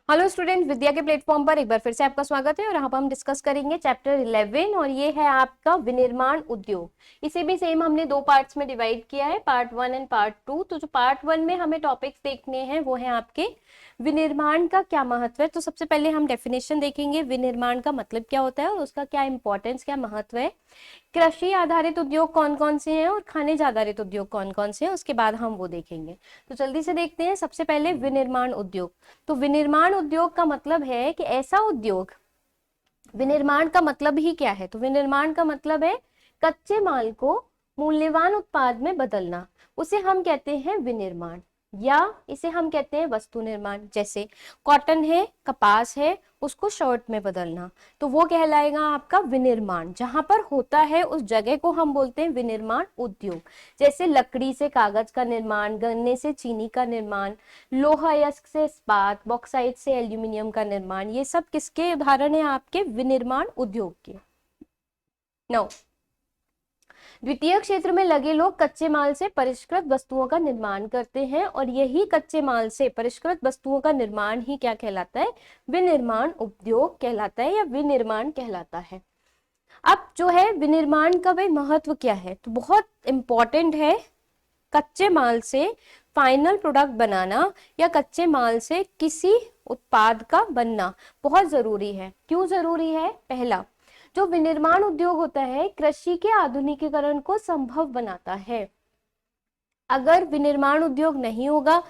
Hello student, विद्या के platform पर एक बार फिर से आपका स्वागत है और यहाँ पर हम डिस्कस करेंगे चैप्टर 11 और ये है आपका विनिर्माण उद्योग। इसे भी सेम हमने दो पार्ट्स में डिवाइड किया है, पार्ट 1 एंड पार्ट 2। तो जो पार्ट 1 में हमें टॉपिक्स देखने हैं वो है आपके विनिर्माण का क्या महत्व है। तो सबसे पहले हम डेफिनेशन देखेंगे, विनिर्माण का मतलब क्या होता है और उसका क्या इंपॉर्टेंस, क्या महत्व है। कृषि आधारित उद्योग कौन कौन से हैं और खनिज आधारित उद्योग कौन कौन से हैं, उसके बाद हम वो देखेंगे। तो जल्दी से देखते हैं। सबसे पहले विनिर्माण उद्योग। तो विनिर्माण उद्योग का मतलब है कि ऐसा उद्योग, विनिर्माण का मतलब ही क्या है, तो विनिर्माण का मतलब है कच्चे माल को मूल्यवान उत्पाद में बदलना। उसे हम कहते हैं विनिर्माण, या इसे हम कहते हैं वस्तु निर्माण। जैसे कॉटन है, कपास है, उसको शर्ट में बदलना, तो वो कहलाएगा आपका विनिर्माण। जहां पर होता है उस जगह को हम बोलते हैं विनिर्माण उद्योग। जैसे लकड़ी से कागज का निर्माण, गन्ने से चीनी का निर्माण, लोहा अयस्क से इस्पात, बॉक्साइट से एल्यूमिनियम का निर्माण, ये सब किसके उदाहरण है? आपके विनिर्माण उद्योग के। नौ, द्वितीय क्षेत्र में लगे लोग कच्चे माल से परिष्कृत वस्तुओं का निर्माण करते हैं और यही कच्चे माल से परिष्कृत वस्तुओं का निर्माण ही क्या कहलाता है? विनिर्माण उद्योग कहलाता है या विनिर्माण कहलाता है। अब जो है विनिर्माण का भाई महत्व क्या है, तो बहुत इंपॉर्टेंट है। कच्चे माल से फाइनल प्रोडक्ट बनाना या कच्चे माल से किसी उत्पाद का बनना बहुत जरूरी है। क्यों जरूरी है? पहला, जो विनिर्माण उद्योग होता है कृषि के आधुनिकीकरण को संभव बनाता है। अगर विनिर्माण उद्योग नहीं होगा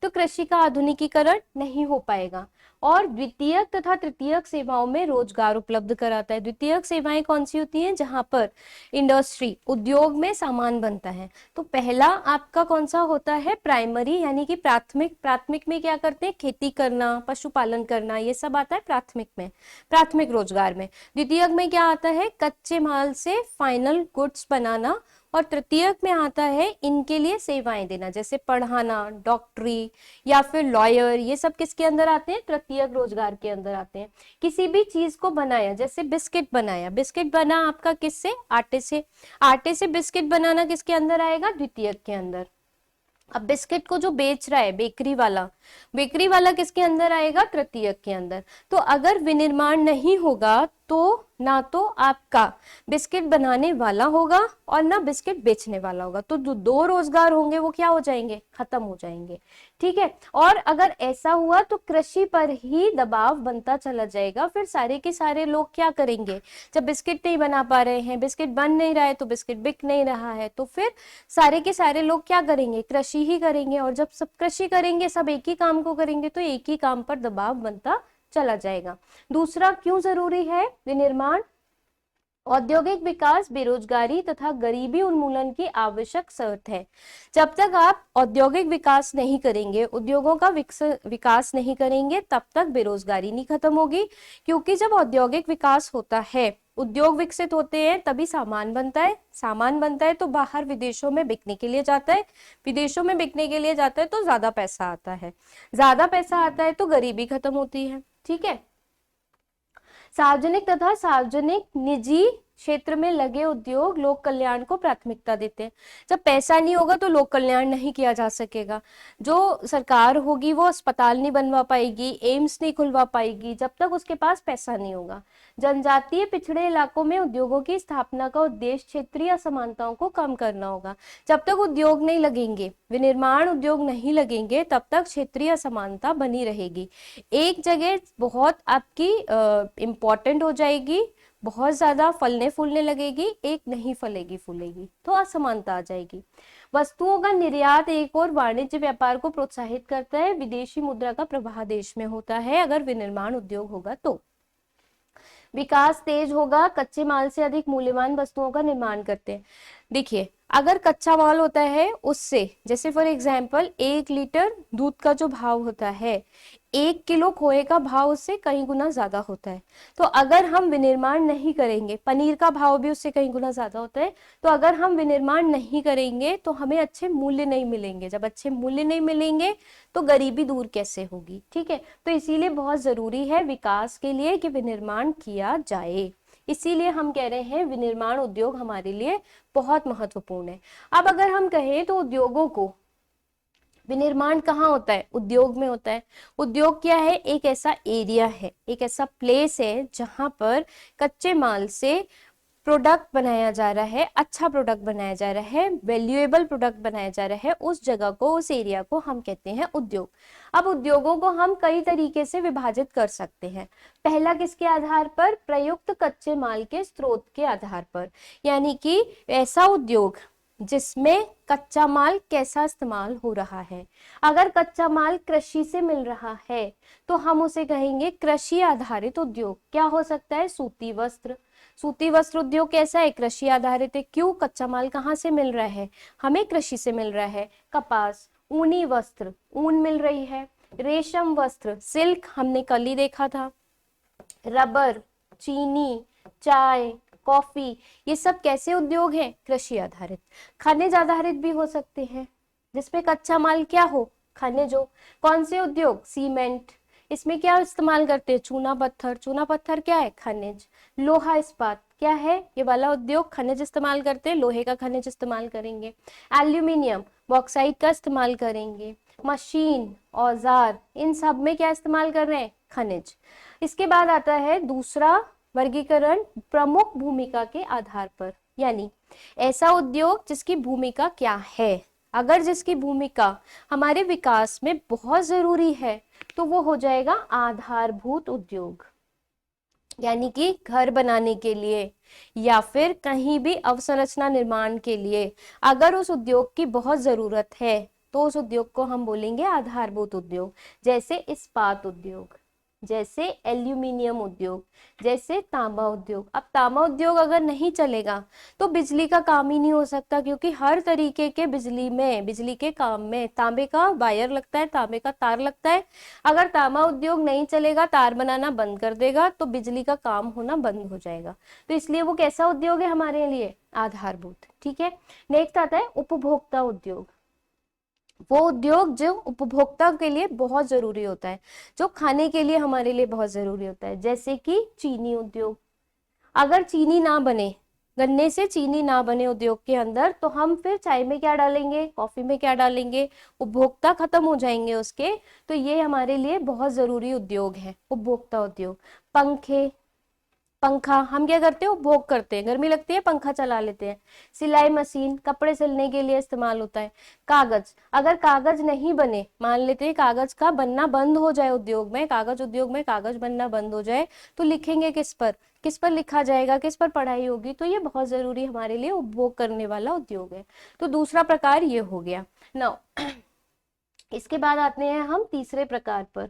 तो कृषि का आधुनिकीकरण नहीं हो पाएगा। और द्वितीयक तथा तृतीयक सेवाओं में रोजगार उपलब्ध कराता है। द्वितीयक सेवाएं कौन सी होती हैं? जहां पर इंडस्ट्री, उद्योग में सामान बनता है। तो पहला आपका कौन सा होता है? प्राइमरी, यानी कि प्राथमिक। प्राथमिक में क्या करते हैं? खेती करना, पशुपालन करना, ये सब आता है प्राथमिक में, प्राथमिक रोजगार में। द्वितीयक में क्या आता है? कच्चे माल से फाइनल गुड्स बनाना। और तृतीयक में आता है इनके लिए सेवाएं देना, जैसे पढ़ाना, डॉक्टरी या फिर लॉयर, ये सब किसके अंदर आते हैं? तृतीयक रोजगार के अंदर आते हैं। किसी भी चीज को बनाया, जैसे बिस्किट बनाया, बिस्किट बना आपका किससे? आटे से। आटे से बिस्किट बनाना किसके अंदर आएगा? द्वितीयक के अंदर। अब बिस्किट को जो बेच रहा है बेकरी वाला, बेकरी वाला किसके अंदर आएगा? तृतीयक के अंदर। तो अगर विनिर्माण नहीं होगा तो ना तो आपका बिस्किट बनाने वाला होगा और ना बिस्किट बेचने वाला होगा, तो जो दो रोजगार होंगे वो क्या हो जाएंगे? खत्म हो जाएंगे। ठीक है। और अगर ऐसा हुआ तो कृषि पर ही दबाव बनता चला जाएगा। फिर सारे के सारे लोग क्या करेंगे? जब बिस्किट नहीं बना पा रहे हैं, बिस्किट बन नहीं रहा है, तो बिस्किट बिक नहीं रहा है, तो फिर सारे के सारे लोग क्या करेंगे? कृषि ही करेंगे। और जब सब कृषि करेंगे, सब एक ही काम को करेंगे, तो एक ही काम पर दबाव बनता चला जाएगा। दूसरा, क्यों जरूरी है विनिर्माण? औद्योगिक विकास बेरोजगारी तथा गरीबी उन्मूलन की आवश्यक शर्त है। जब तक आप औद्योगिक विकास नहीं करेंगे, उद्योगों का विकास नहीं करेंगे, तब तक बेरोजगारी नहीं खत्म होगी। क्योंकि जब औद्योगिक विकास होता है, उद्योग विकसित होते हैं, तभी सामान बनता है। सामान बनता है तो बाहर विदेशों में बिकने के लिए जाता है। विदेशों में बिकने के लिए जाता है तो ज्यादा पैसा आता है। ज्यादा पैसा आता है तो गरीबी खत्म होती है। ठीक है। सार्वजनिक तथा सार्वजनिक निजी क्षेत्र में लगे उद्योग लोक कल्याण को प्राथमिकता देते हैं। जब पैसा नहीं होगा तो लोक कल्याण नहीं किया जा सकेगा। जो सरकार होगी वो अस्पताल नहीं बनवा पाएगी, एम्स नहीं खुलवा पाएगी, जब तक उसके पास पैसा नहीं होगा। जनजातीय पिछड़े इलाकों में उद्योगों की स्थापना का उद्देश्य क्षेत्रीय असमानताओं को कम करना होगा। जब तक उद्योग नहीं लगेंगे, विनिर्माण उद्योग नहीं लगेंगे, तब तक क्षेत्रीय असमानता बनी रहेगी। एक जगह बहुत आपकी इंपॉर्टेंट हो जाएगी, बहुत ज्यादा फलने फूलने लगेगी, एक नहीं फलेगी फूलेगी, तो असमानता आ जाएगी। वस्तुओं का निर्यात एक और वाणिज्य व्यापार को प्रोत्साहित करता है। विदेशी मुद्रा का प्रवाह देश में होता है अगर विनिर्माण उद्योग होगा तो। विकास तेज होगा, कच्चे माल से अधिक मूल्यवान वस्तुओं का निर्माण करते हैं। देखिए, अगर कच्चा माल होता है उससे, जैसे फॉर एग्जाम्पल 1 लीटर दूध का जो भाव होता है, 1 किलो खोए का भाव उससे कई गुना ज्यादा होता है। तो अगर हम विनिर्माण नहीं करेंगे, पनीर का भाव भी उससे कई गुना ज्यादा होता है, तो अगर हम विनिर्माण नहीं करेंगे तो हमें अच्छे मूल्य नहीं मिलेंगे। जब अच्छे मूल्य नहीं मिलेंगे तो गरीबी दूर कैसे होगी? ठीक है। तो इसीलिए बहुत जरूरी है विकास के लिए कि विनिर्माण किया जाए। इसीलिए हम कह रहे हैं विनिर्माण उद्योग हमारे लिए बहुत महत्वपूर्ण है। अब अगर हम कहें तो उद्योगों को विनिर्माण कहाँ होता है? उद्योग में होता है। उद्योग क्या है? एक ऐसा एरिया है, एक ऐसा प्लेस है जहां पर कच्चे माल से प्रोडक्ट बनाया जा रहा है, अच्छा प्रोडक्ट बनाया जा रहा है, वैल्यूएबल प्रोडक्ट बनाया जा रहा है। उस जगह को, उस एरिया को हम कहते हैं उद्योग। अब उद्योगों को हम कई तरीके से विभाजित कर सकते हैं। पहला किसके आधार पर? प्रयुक्त कच्चे माल के स्रोत के आधार पर, यानी कि ऐसा उद्योग जिसमें कच्चा माल कैसा इस्तेमाल हो रहा है। अगर कच्चा माल कृषि से मिल रहा है तो हम उसे कहेंगे कृषि आधारित उद्योग। क्या हो सकता है? सूती वस्त्र। सूती वस्त्र उद्योग कैसा है? कृषि आधारित है। क्यों? कच्चा माल कहाँ से मिल रहा है? हमें कृषि से मिल रहा है। कपास, ऊनी वस्त्र, ऊन मिल रही है। रेशम वस्त्र, सिल्क, हमने कल ही देखा था। रबर, चीनी, चाय, कॉफी, ये सब कैसे उद्योग हैं? कृषि आधारित। खनिज आधारित भी हो सकते हैं, जिसपे कच्चा माल क्या हो? खनिज हो। कौन से उद्योग? सीमेंट, इसमें क्या इस्तेमाल करते हैं? चूना पत्थर। चूना पत्थर क्या है? खनिज। लोहा इस्पात क्या है? ये वाला उद्योग खनिज इस्तेमाल करते हैं, लोहे का खनिज इस्तेमाल करेंगे। एल्यूमिनियम, बॉक्साइट का इस्तेमाल करेंगे। मशीन, औजार, इन सब में क्या इस्तेमाल कर रहे हैं? खनिज। इसके बाद आता है दूसरा वर्गीकरण, प्रमुख भूमिका के आधार पर, यानी ऐसा उद्योग जिसकी भूमिका क्या है। अगर जिसकी भूमिका हमारे विकास में बहुत जरूरी है तो वो हो जाएगा आधारभूत उद्योग, यानी कि घर बनाने के लिए या फिर कहीं भी अवसंरचना निर्माण के लिए अगर उस उद्योग की बहुत जरूरत है तो उस उद्योग को हम बोलेंगे आधारभूत उद्योग। जैसे इस्पात उद्योग, जैसे एल्यूमिनियम उद्योग, जैसे तांबा उद्योग। अब तांबा उद्योग अगर नहीं चलेगा तो बिजली का काम ही नहीं हो सकता, क्योंकि हर तरीके के बिजली के काम में तांबे का वायर लगता है, तांबे का तार लगता है। अगर तांबा उद्योग नहीं चलेगा, तार बनाना बंद कर देगा, तो बिजली का काम होना बंद हो जाएगा। तो इसलिए वो कैसा उद्योग है हमारे लिए? आधारभूत। ठीक है। नेक्स्ट आता है उपभोक्ता उद्योग। वो उद्योग जो उपभोक्ता के लिए बहुत जरूरी होता है, जो खाने के लिए हमारे लिए बहुत जरूरी होता है, जैसे कि चीनी उद्योग। अगर चीनी ना बने, गन्ने से चीनी ना बने उद्योग के अंदर, तो हम फिर चाय में क्या डालेंगे? कॉफी में क्या डालेंगे? उपभोक्ता खत्म हो जाएंगे उसके। तो ये हमारे लिए बहुत जरूरी उद्योग है, उपभोक्ता उद्योग। पंखे, पंखा हम क्या करते हैं? उपभोग करते हैं, गर्मी लगती है पंखा चला लेते हैं। सिलाई मशीन, कपड़े सिलने के लिए इस्तेमाल होता है। कागज, अगर कागज नहीं बने, मान लेते हैं कागज का बनना बंद हो जाए उद्योग में, कागज उद्योग में कागज बनना बंद हो जाए, तो लिखेंगे किस पर? किस पर लिखा जाएगा? किस पर पढ़ाई होगी? तो ये बहुत जरूरी हमारे लिए उपभोग करने वाला उद्योग है। तो दूसरा प्रकार ये हो गया। नाउ इसके बाद आते हैं हम तीसरे प्रकार पर।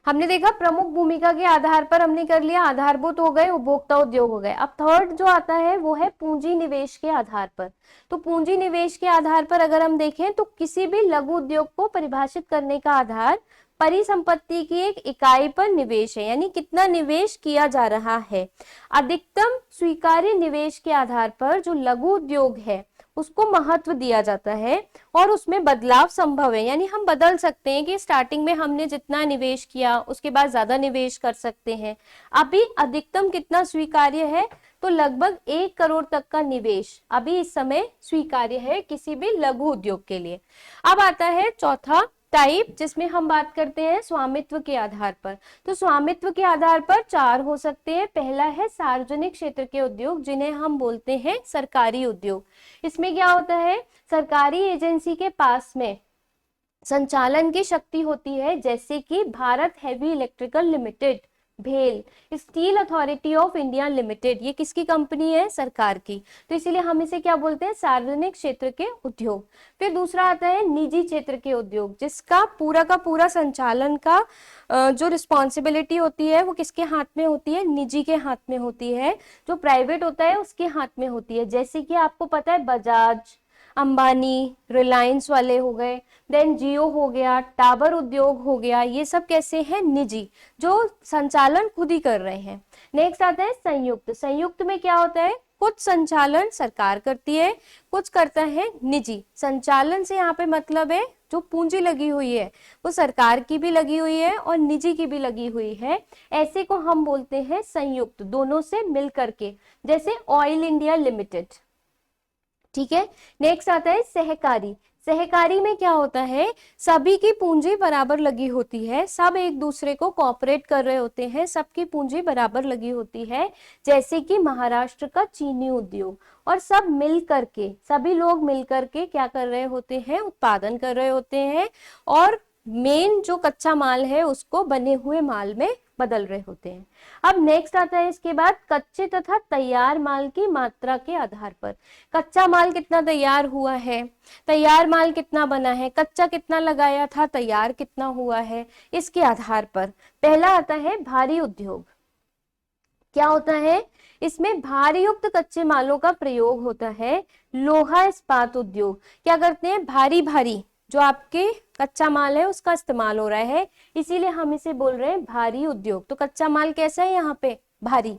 हमने देखा प्रमुख भूमिका के आधार पर हमने कर लिया, आधारभूत हो गए, उपभोक्ता उद्योग हो गए। अब थर्ड जो आता है वो है पूंजी निवेश के आधार पर। तो पूंजी निवेश के आधार पर अगर हम देखें तो किसी भी लघु उद्योग को परिभाषित करने का आधार परिसंपत्ति की एक इकाई पर निवेश है, यानी कितना निवेश किया जा रहा है। अधिकतम स्वीकार्य निवेश के आधार पर जो लघु उद्योग है उसको महत्व दिया जाता है और उसमें बदलाव संभव है, यानी हम बदल सकते हैं कि स्टार्टिंग में हमने जितना निवेश किया उसके बाद ज्यादा निवेश कर सकते हैं। अभी अधिकतम कितना स्वीकार्य है? तो लगभग 1 करोड़ तक का निवेश अभी इस समय स्वीकार्य है किसी भी लघु उद्योग के लिए। अब आता है चौथा टाइप, जिसमें हम बात करते हैं स्वामित्व के आधार पर। तो स्वामित्व के आधार पर 4 हो सकते हैं। पहला है सार्वजनिक क्षेत्र के उद्योग, जिन्हें हम बोलते हैं सरकारी उद्योग। इसमें क्या होता है? सरकारी एजेंसी के पास में संचालन की शक्ति होती है, जैसे कि भारत हेवी इलेक्ट्रिकल लिमिटेड, भेल, steel authority of India limited, ये किसकी कंपनी है? सरकार की। तो इसीलिए हम इसे क्या बोलते हैं? सार्वजनिक क्षेत्र के उद्योग। फिर दूसरा आता है निजी क्षेत्र के उद्योग, जिसका पूरा का पूरा संचालन का जो रिस्पॉन्सिबिलिटी होती है वो किसके हाथ में होती है? निजी के हाथ में होती है। जो प्राइवेट होता है उसके हाथ में होती है, जैसे कि आपको पता है बजाज, अंबानी, रिलायंस वाले हो गए, देन जियो हो गया, टावर उद्योग हो गया, ये सब कैसे हैं? निजी, जो संचालन खुद ही कर रहे हैं। नेक्स्ट आता है संयुक्त। संयुक्त में क्या होता है? कुछ संचालन सरकार करती है, कुछ करता है निजी। संचालन से यहाँ पे मतलब है जो पूंजी लगी हुई है वो सरकार की भी लगी हुई है और निजी की भी लगी हुई है, ऐसे को हम बोलते हैं संयुक्त, दोनों से मिल करके, जैसे ऑयल इंडिया लिमिटेड। ठीक है। नेक्स्ट आता है सहकारी। सहकारी में क्या होता है, सभी की पूंजी बराबर लगी होती है, सब एक दूसरे को कोऑपरेट कर रहे होते हैं, सबकी पूंजी बराबर लगी होती है, जैसे कि महाराष्ट्र का चीनी उद्योग। और सब मिल करके, सभी लोग मिल करके क्या कर रहे होते हैं, उत्पादन कर रहे होते हैं, और मेन जो कच्चा माल है उसको बने हुए माल में बदल रहे होते हैं। अब नेक्स्ट आता है इसके बाद कच्चे तथा तैयार माल की मात्रा के आधार पर। कच्चा माल कितना तैयार हुआ है, तैयार माल कितना बना है, कच्चा कितना लगाया था, तैयार कितना हुआ है, इसके आधार पर पहला आता है भारी उद्योग। क्या होता है, इसमें भारी युक्त कच्चे मालों का प्रयोग होता है। लोहा इस्पात उद्योग क्या करते हैं, भारी भारी जो आपके कच्चा माल है उसका इस्तेमाल हो रहा है, इसीलिए हम इसे बोल रहे हैं भारी उद्योग। तो कच्चा माल कैसा है यहाँ पे, भारी।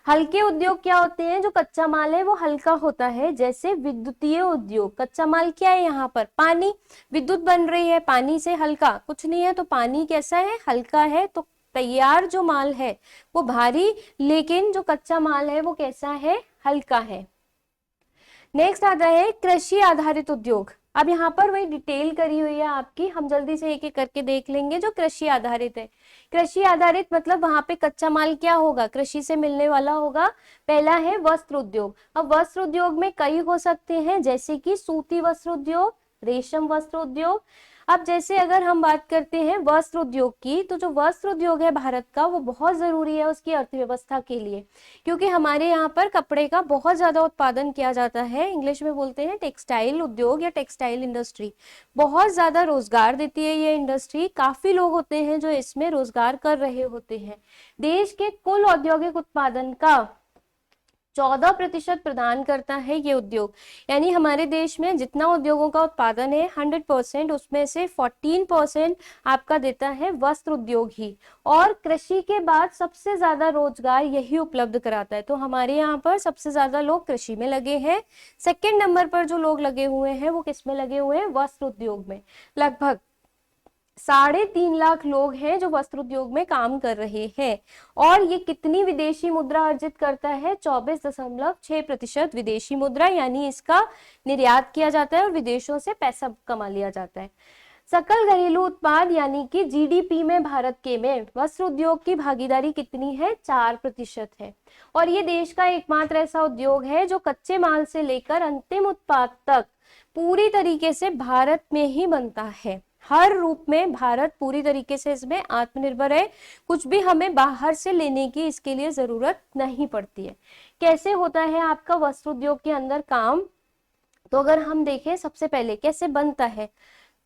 हल्के उद्योग क्या होते हैं, जो कच्चा माल है वो हल्का होता है, जैसे विद्युतीय उद्योग। कच्चा माल क्या है यहाँ पर, पानी, विद्युत बन रही है, पानी से हल्का कुछ नहीं है, तो पानी कैसा है, हल्का है। तो तैयार जो माल है वो भारी, लेकिन जो कच्चा माल है वो कैसा है, हल्का है। नेक्स्ट आता है कृषि आधारित उद्योग। अब यहाँ पर वही डिटेल करी हुई है आपकी, हम जल्दी से एक एक करके देख लेंगे। जो कृषि आधारित है, कृषि आधारित मतलब वहां पे कच्चा माल क्या होगा, कृषि से मिलने वाला होगा। पहला है वस्त्र उद्योग। अब वस्त्र उद्योग में कई हो सकते हैं, जैसे कि सूती वस्त्र उद्योग, रेशम वस्त्र उद्योग। अब जैसे अगर हम बात करते हैं वस्त्र उद्योग की, तो जो वस्त्र उद्योग है भारत का वो बहुत जरूरी है उसकी अर्थव्यवस्था के लिए, क्योंकि हमारे यहाँ पर कपड़े का बहुत ज्यादा उत्पादन किया जाता है। इंग्लिश में बोलते हैं टेक्सटाइल उद्योग या टेक्सटाइल इंडस्ट्री। बहुत ज्यादा रोजगार देती है ये इंडस्ट्री, काफी लोग होते हैं जो इसमें रोजगार कर रहे होते हैं। देश के कुल औद्योगिक उत्पादन का 14% प्रदान करता है ये उद्योग। यानी हमारे देश में जितना उद्योगों का उत्पादन है 100%, उसमें से 14% आपका देता है वस्त्र उद्योग ही। और कृषि के बाद सबसे ज्यादा रोजगार यही उपलब्ध कराता है। तो हमारे यहाँ पर सबसे ज्यादा लोग कृषि में लगे हैं। सेकेंड नंबर पर जो लोग लगे हुए हैं वो किस में लगे हुए हैं, वस्त्र उद्योग में। लगभग 3.5 लाख लोग हैं जो वस्त्र उद्योग में काम कर रहे हैं। और ये कितनी विदेशी मुद्रा अर्जित करता है, 24.6% विदेशी मुद्रा, यानी इसका निर्यात किया जाता है और विदेशों से पैसा कमा लिया जाता है। सकल घरेलू उत्पाद यानी कि जीडीपी में भारत के में वस्त्र उद्योग की भागीदारी कितनी है, 4% है। और ये देश का एकमात्र ऐसा उद्योग है जो कच्चे माल से लेकर अंतिम उत्पाद तक पूरी तरीके से भारत में ही बनता है। हर रूप में भारत पूरी तरीके से इसमें आत्मनिर्भर है, कुछ भी हमें बाहर से लेने की इसके लिए जरूरत नहीं पड़ती है। कैसे होता है आपका वस्त्र उद्योग के अंदर काम, तो अगर हम देखें सबसे पहले कैसे बनता है,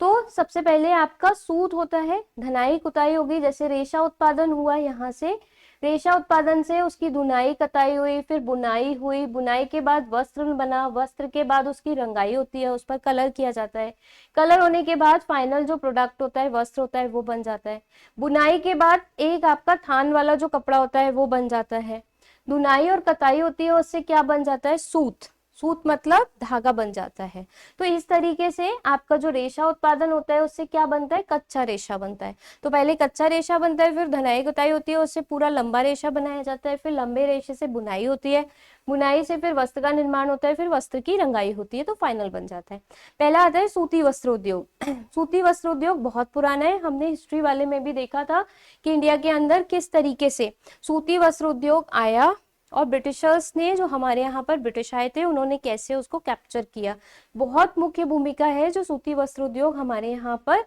तो सबसे पहले आपका सूत होता है, धनाई कुताई होगी, जैसे रेशा उत्पादन हुआ, यहाँ से रेशा उत्पादन से उसकी धुनाई कताई हुई, फिर बुनाई हुई, बुनाई के बाद वस्त्र बना, वस्त्र के बाद उसकी रंगाई होती है, उस पर कलर किया जाता है, कलर होने के बाद फाइनल जो प्रोडक्ट होता है, वस्त्र होता है, वो बन जाता है। बुनाई के बाद एक आपका थान वाला जो कपड़ा होता है वो बन जाता है। धुनाई और कताई होती है, उससे क्या बन जाता है, सूत। सूत मतलब धागा बन जाता है। तो इस तरीके से आपका जो रेशा उत्पादन होता है उससे क्या बनता है, कच्चा रेशा बनता है। तो पहले कच्चा रेशा बनता है, फिर धनाई कुताई होती है, उससे पूरा लंबा रेशा बनाया जाता है, फिर लंबे रेशे से बुनाई होती है, बुनाई से फिर वस्त्र का निर्माण होता है, फिर वस्त्र की रंगाई होती है, तो फाइनल बन जाता है। पहला आता है सूती वस्त्र उद्योग। सूती वस्त्र उद्योग बहुत पुराना है, हमने हिस्ट्री वाले में भी देखा था कि इंडिया के अंदर किस तरीके से सूती वस्त्र उद्योग आया, और ब्रिटिशर्स ने, जो हमारे यहाँ पर ब्रिटिश आए थे, उन्होंने कैसे उसको कैप्चर किया। बहुत मुख्य भूमिका है जो सूती वस्त्र उद्योग हमारे यहाँ पर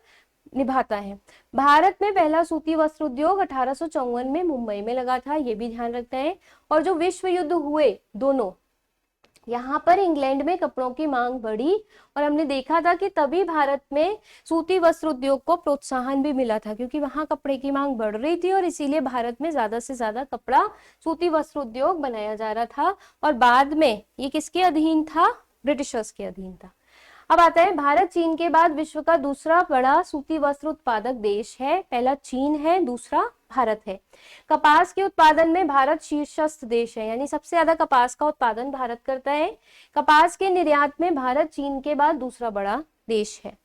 निभाता है। भारत में पहला सूती वस्त्र उद्योग 1854 में मुंबई में लगा था, ये भी ध्यान रखते हैं। और जो विश्व युद्ध हुए दोनों, यहाँ पर इंग्लैंड में कपड़ों की मांग बढ़ी, और हमने देखा था कि तभी भारत में सूती वस्त्र उद्योग को प्रोत्साहन भी मिला था, क्योंकि वहां कपड़े की मांग बढ़ रही थी और इसीलिए भारत में ज्यादा से ज्यादा कपड़ा सूती वस्त्र उद्योग बनाया जा रहा था। और बाद में ये किसके अधीन था, ब्रिटिशर्स के अधीन था। अब आता है भारत चीन के बाद विश्व का दूसरा बड़ा सूती वस्त्र उत्पादक देश है। पहला चीन है, दूसरा भारत है। कपास के उत्पादन में भारत शीर्षस्थ देश है, यानी सबसे ज्यादा कपास का उत्पादन भारत करता है। कपास के निर्यात में भारत चीन के बाद दूसरा बड़ा देश है।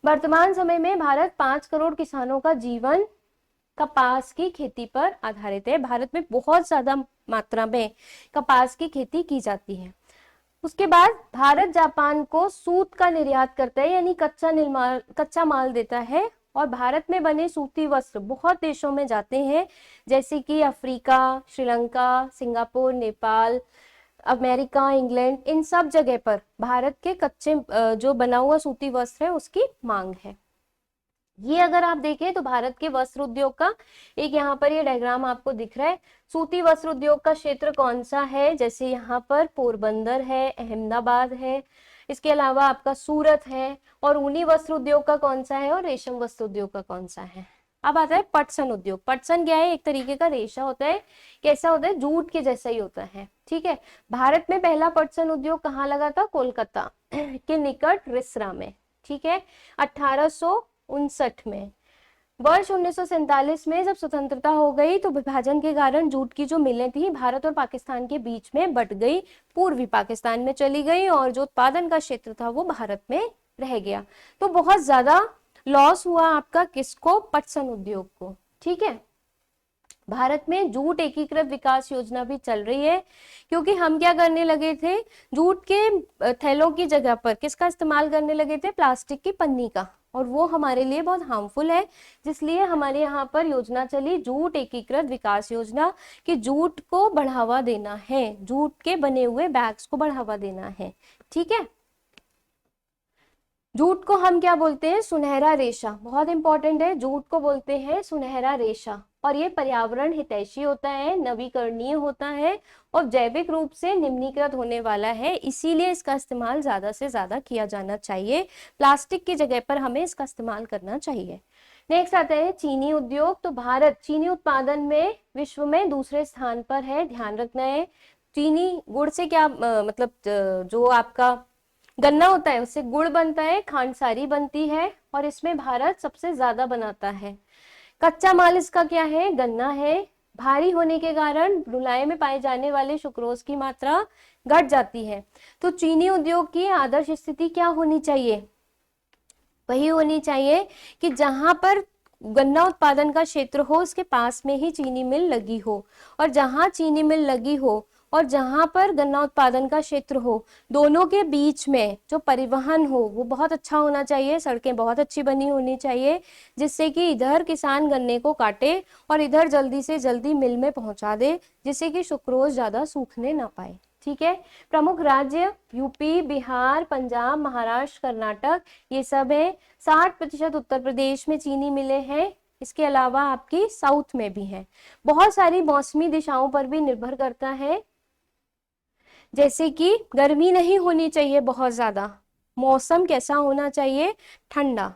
वर्तमान समय में भारत 5 करोड़ किसानों का जीवन कपास की खेती पर आधारित है। भारत में बहुत ज्यादा मात्रा में कपास की खेती की जाती है। उसके बाद भारत जापान को सूत का निर्यात करता है, यानी कच्चा माल देता है। और भारत में बने सूती वस्त्र बहुत देशों में जाते हैं, जैसे कि Africa, Sri Lanka, Singapore, Nepal, America, England, इन सब जगह पर भारत के कच्चे जो बना हुआ सूती वस्त्र है उसकी मांग है। ये अगर आप देखें तो भारत के वस्त्र उद्योग का एक यहाँ पर ये डायग्राम आपको दिख रहा है। सूती वस्त्र उद्योग का क्षेत्र कौन सा है, जैसे यहाँ पर पोरबंदर है, अहमदाबाद है, इसके अलावा आपका सूरत है। और ऊनी वस्त्र उद्योग का कौन सा है और रेशम वस्त्र उद्योग का कौन सा है। अब आता है पटसन उद्योग। पटसन क्या है, एक तरीके का रेशा होता है। कैसा होता है, जूट के जैसा ही होता है। ठीक है, भारत में पहला पटसन उद्योग कहाँ लगा था, कोलकाता के निकट रिसरा में। ठीक है, 1859 में। वर्ष 1947 में जब स्वतंत्रता हो गई तो विभाजन के कारण जूट की जो मिलें थी भारत और पाकिस्तान के बीच में बट गई, पूर्वी पाकिस्तान में चली गई और जो उत्पादन का क्षेत्र था वो भारत में रह गया। तो बहुत ज्यादा लॉस हुआ आपका किसको, पटसन उद्योग को। ठीक है, भारत में जूट एकीकृत विकास योजना भी चल रही है, क्योंकि हम क्या करने लगे थे, जूट के थैलों की जगह पर किसका इस्तेमाल करने लगे थे, प्लास्टिक की पन्नी का, और वो हमारे लिए बहुत हार्मफुल है। जिसलिए हमारे यहाँ पर योजना चली जूट एकीकृत विकास योजना, कि जूट को बढ़ावा देना है, जूट के बने हुए बैग्स को बढ़ावा देना है। ठीक है, जूट को हम क्या बोलते हैं, सुनहरा रेशा, बहुत इंपॉर्टेंट है। जूट को बोलते हैं सुनहरा रेशा, और ये पर्यावरण हितैषी होता है, नवीकरणीय होता है और जैविक रूप से निम्नीकृत होने वाला है, इसीलिए इसका इस्तेमाल ज्यादा से ज्यादा किया जाना चाहिए। प्लास्टिक की जगह पर हमें इसका इस्तेमाल करना चाहिए। नेक्स्ट आता है चीनी उद्योग। तो भारत चीनी उत्पादन में विश्व में दूसरे स्थान पर है, ध्यान रखना है। चीनी गुड़ से क्या मतलब जो आपका गन्ना होता है उससे गुड़ बनता है, खांडसारी बनती है, और इसमें भारत सबसे ज्यादा बनाता है। कच्चा माल इसका क्या है, गन्ना है। भारी होने के कारण रुलाई में पाए जाने वाले सुक्रोज की मात्रा घट जाती है। तो चीनी उद्योग की आदर्श स्थिति क्या होनी चाहिए, वही होनी चाहिए कि जहां पर गन्ना उत्पादन का क्षेत्र हो उसके पास में ही चीनी मिल लगी हो, और जहां चीनी मिल लगी हो और जहां पर गन्ना उत्पादन का क्षेत्र हो, दोनों के बीच में जो परिवहन हो वो बहुत अच्छा होना चाहिए, सड़कें बहुत अच्छी बनी होनी चाहिए, जिससे कि इधर किसान गन्ने को काटे और इधर जल्दी से जल्दी मिल में पहुंचा दे, जिससे कि सुक्रोज ज्यादा सूखने ना पाए। ठीक है, प्रमुख राज्य यूपी, बिहार, पंजाब, महाराष्ट्र, कर्नाटक, ये सब है। 60% उत्तर प्रदेश में चीनी मिले हैं। इसके अलावा आपकी साउथ में भी है। बहुत सारी मौसमी दिशाओं पर भी निर्भर करता है, जैसे कि गर्मी नहीं होनी चाहिए बहुत ज्यादा, मौसम कैसा होना चाहिए, ठंडा,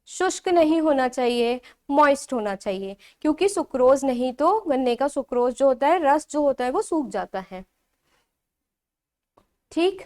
शुष्क नहीं होना चाहिए, मॉइस्ट होना चाहिए, क्योंककि सुक्रोज नहीं तो गन्ने का सुक्रोज जो होता है, रस जो होता है वो सूख जाता है। ठीक,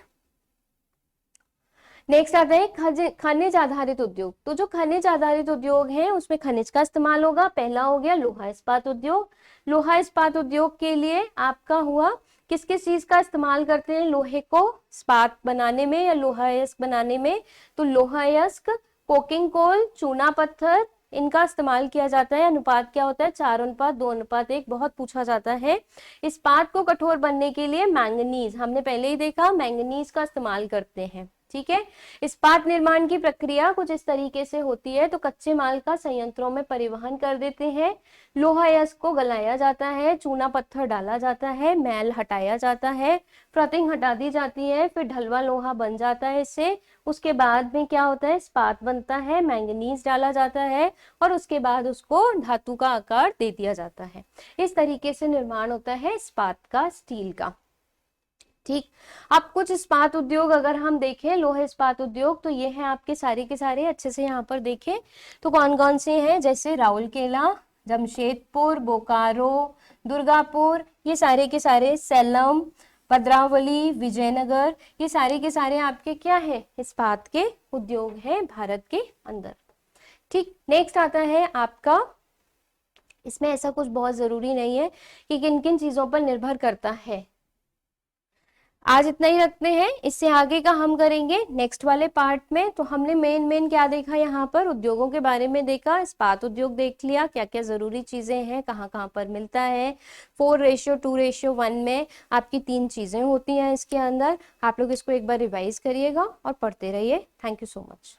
नेक्स्ट आता है खनिज आधारित उद्योग। तो जो खनिज आधारित उद्योग है उसमें खनिज का इस्तेमाल होगा। पहला हो गया लोहा इस्पात उद्योग। लोहा इस्पात उद्योग के लिए आपका हुआ किस किस चीज का इस्तेमाल करते हैं लोहे को इस्पात बनाने में या लोहा अयस्क बनाने में, तो लोहा अयस्क, कोकिंग कोल, चूना पत्थर, इनका इस्तेमाल किया जाता है। अनुपात क्या होता है, 4:2:1 बहुत पूछा जाता है। इस्पात को कठोर बनने के लिए मैंगनीज, हमने पहले ही देखा, मैंगनीज का इस्तेमाल करते हैं। ठीक है, इस्पात निर्माण की प्रक्रिया कुछ इस तरीके से होती है। तो कच्चे माल का संयंत्रों में परिवहन कर देते हैं, लोहा अयस्क को गलाया जाता है, चूना पत्थर डाला जाता है, मैल हटाया जाता है, फ्रॉथिंग हटा दी जाती है, फिर ढलवा लोहा बन जाता है इससे। उसके बाद में क्या होता है, इस्पात बनता है, मैंगनीज डाला जाता है और उसके बाद उसको धातु का आकार दे दिया जाता है। इस तरीके से निर्माण होता है इस्पात का, स्टील का। ठीक, अब कुछ इस्पात उद्योग अगर हम देखें, लोहे इस्पात उद्योग, तो ये है आपके सारे के सारे, अच्छे से यहाँ पर देखें तो कौन कौन से हैं, जैसे राउरकेला, जमशेदपुर, बोकारो, दुर्गापुर, ये सारे के सारे, सेलम, भद्रावली, विजयनगर, ये सारे के सारे आपके क्या है, इस्पात के उद्योग हैं भारत के अंदर। ठीक, नेक्स्ट आता है आपका, इसमें ऐसा कुछ बहुत जरूरी नहीं है कि किन किन चीजों पर निर्भर करता है। आज इतना ही रखते हैं, इससे आगे का हम करेंगे नेक्स्ट वाले पार्ट में। तो हमने मेन क्या देखा यहाँ पर, उद्योगों के बारे में देखा, इस्पात उद्योग देख लिया, क्या क्या जरूरी चीजें हैं, कहाँ कहाँ पर मिलता है। 4:2:1 में आपकी 3 चीजें होती हैं इसके अंदर। आप लोग इसको एक बार रिवाइज करिएगा और पढ़ते रहिए। Thank you so much.